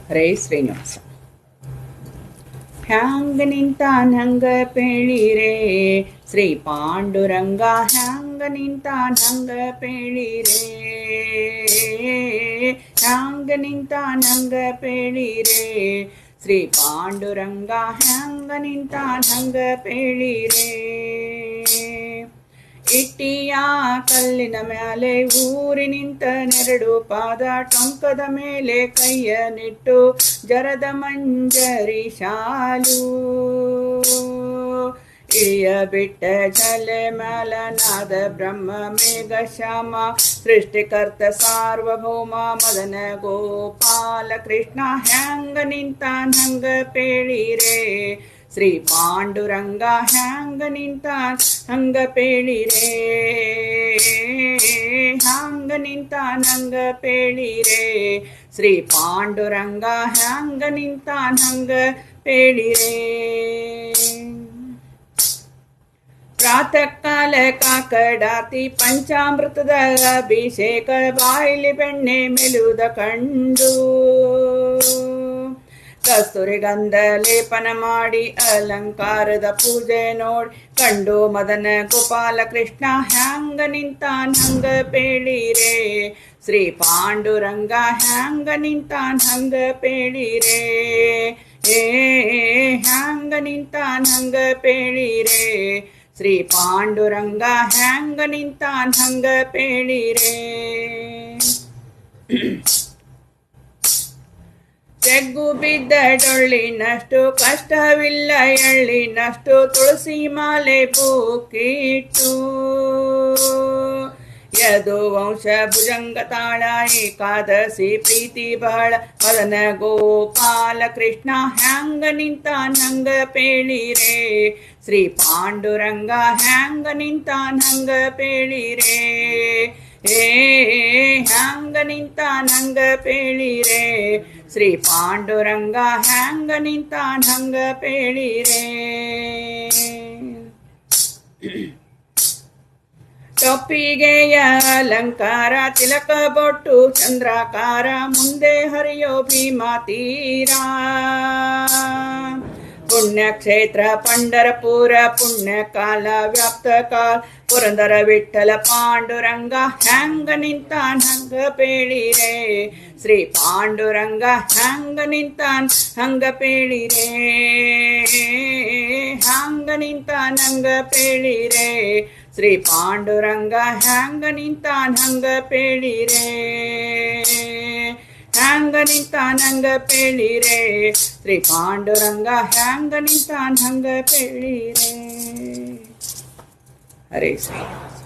ಹರೇ ಶ್ರೀನಿವಾಸ. ಹ್ಯಾಂಗ ನಿಂತಾನ್ ಹಂಗ ಪೇಳಿರೆ ಶ್ರೀ ಪಾಂಡುರಂಗ, ಹ್ಯಾಂಗ ನಿಂತಾನ್ ಹಂಗ ಪೇಳಿರೆ, ಹ್ಯಾಂಗ ನಿಂತಾನ್ ಹಂಗ ಪೇಳಿರೆ ಶ್ರೀ ಪಾಂಡುರಂಗ, ಹ್ಯಾಂಗ ನಿಂತಾನ್ ಹಂಗ ಪೇಳಿರೆ. ಇಟ್ಟಿಯ ಕಲ್ಲಿನ ಮ್ಯಾಲೆ ಊರಿ ನಿಂತ ನೆರಡು ಪಾದ, ಟೊಂಕದ ಮೇಲೆ ಕೈಯ ನಿಟ್ಟು ಜರದ ಮಂಜರಿ ಶಾಲು, ಇಳಿಯ ಬಿಟ್ಟ ಜಲೆ ಮ್ಯಾಲನಾದ ಬ್ರಹ್ಮ ಮೇಘ ಶ್ಯಾಮ, ಸೃಷ್ಟಿಕರ್ತ ಸಾರ್ವಭೌಮ ಮದನ ಗೋಪಾಲ ಕೃಷ್ಣ, ಹ್ಯಾಂಗ ನಿಂತಾನ್ ಹಂಗ ಪೇಳಿರೆ ಶ್ರೀ ಪಾಂಡುರಂಗ, ಹ್ಯಾಂಗ ನಿಂತಾನ್ ಹಂಗ ಪೇಳಿರೆ, ಹ್ಯಾಂಗ ನಿಂತಾನ್ ಹಂಗ ಪೇಳಿರೆ ಶ್ರೀ ಪಾಂಡುರಂಗ, ಹ್ಯಾಂಗ ನಿಂತಾನ್ ಹಂಗ ಪೇಳಿರೆ. ಪ್ರಾತಃ ಕಾಲ ಕಾಕಡಾತಿ ಪಂಚಾಮೃತದ ಅಭಿಷೇಕ, ಬಾಯಿಲಿ ಬೆಣ್ಣೆ ಮೆಲುವುದ ಕಂಡು ಕಸ್ತೂರಿ ಗಂಧ ಲೇಪನ ಮಾಡಿ ಅಲಂಕಾರದ ಪೂಜೆ ನೋಡಿ ಕಂಡು ಮದನ ಗೋಪಾಲ ಕೃಷ್ಣ, ಹ್ಯಾಂಗ ನಿಂತಾನ್ ಹಂಗ ಪೇಳಿರೆ ಶ್ರೀ ಪಾಂಡುರಂಗ, ಹ್ಯಾಂಗ ನಿಂತಾನ್ ಹಂಗ ಪೇಳಿರೆ, ಹ್ಯಾಂಗ ನಿಂತಾನ್ ಹಂಗ ಪೇಳಿರೆ ಶ್ರೀ ಪಾಂಡುರಂಗ, ಹ್ಯಾಂಗ ನಿಂತಾನ್ ಹಂಗ ಪೇಳಿರೆ. ತೆಗ್ಗು ಬಿದ್ದ ಡೊಳ್ಳಿನಷ್ಟು ಕಷ್ಟವಿಲ್ಲ ಎಳ್ಳಿನಷ್ಟು, ತುಳಸಿ ಮಾಲೆ ಬೂಕಿಟ್ಟು ಯದು ವಂಶ ಭುಜಂಗ ತಾಳ, ಏಕಾದಶಿ ಪ್ರೀತಿ ಬಹಳ ಮದನ ಗೋಪಾಲ ಕೃಷ್ಣ, ಹ್ಯಾಂಗ ನಿಂತಾನ್ ಹಂಗ ಪೇಳಿರೆ ಶ್ರೀ ಪಾಂಡುರಂಗ, ಹ್ಯಾಂಗ ನಿಂತಾನ್ ಹಂಗ ಪೇಳಿರೆ, ಹ್ಯಾಂಗ ನಿಂತಾನ್ ಹಂಗ ಪೇಳಿರೆ ಶ್ರೀ ಪಾಂಡುರಂಗ, ಹ್ಯಾಂಗ ನಿಂತಾನ್ ಹಂಗ ಪೇಳಿರೆ. ಟೊಪ್ಪಿಗೆಯ ಅಲಂಕಾರ ತಿಲಕ ಬೊಟ್ಟು ಚಂದ್ರಾಕಾರ, ಮುಂದೆ ಹರಿಯೋ ಭೀಮಾ ತೀರ, ಪುಣ್ಯಕ್ಷೇತ್ರ ಪಂಡರಪುರ ಪುಣ್ಯಕಾಲ ವ್ಯಾಪ್ತ ಕಾಲ, ಪುರಂದರ ವಿಠಲ ಪಾಂಡುರಂಗ, ಹ್ಯಾಂಗ ನಿಂತಾನ್ ಹಂಗ ಪೇಳಿರೆ ಶ್ರೀ ಪಾಂಡುರಂಗ, ಹ್ಯಾಂಗ ನಿಂತಾನ್ ಹಂಗ ಪೇಳಿರೆ, ಹ್ಯಾಂಗ ನಿಂತಾನ್ ಹಂಗ ಪೇಳಿರೆ ಶ್ರೀ ಪಾಂಡುರಂಗ, ಹ್ಯಾಂಗ ನಿಂತಾನ್ ಹಂಗ ಪೇಳಿರೆ, ಹ್ಯಾಂಗ ನಿಂತಾನ್ ಹಂಗ ಪೇಳಿರೆ ಶ್ರೀ ಪಾಂಡುರಂಗ, ಹ್ಯಾಂಗ ನಿಂತಾನ್ ಹಂಗ ಪೇಳಿರೆ. ಹರೇ ಶ್ರೀನಿವಾಸ.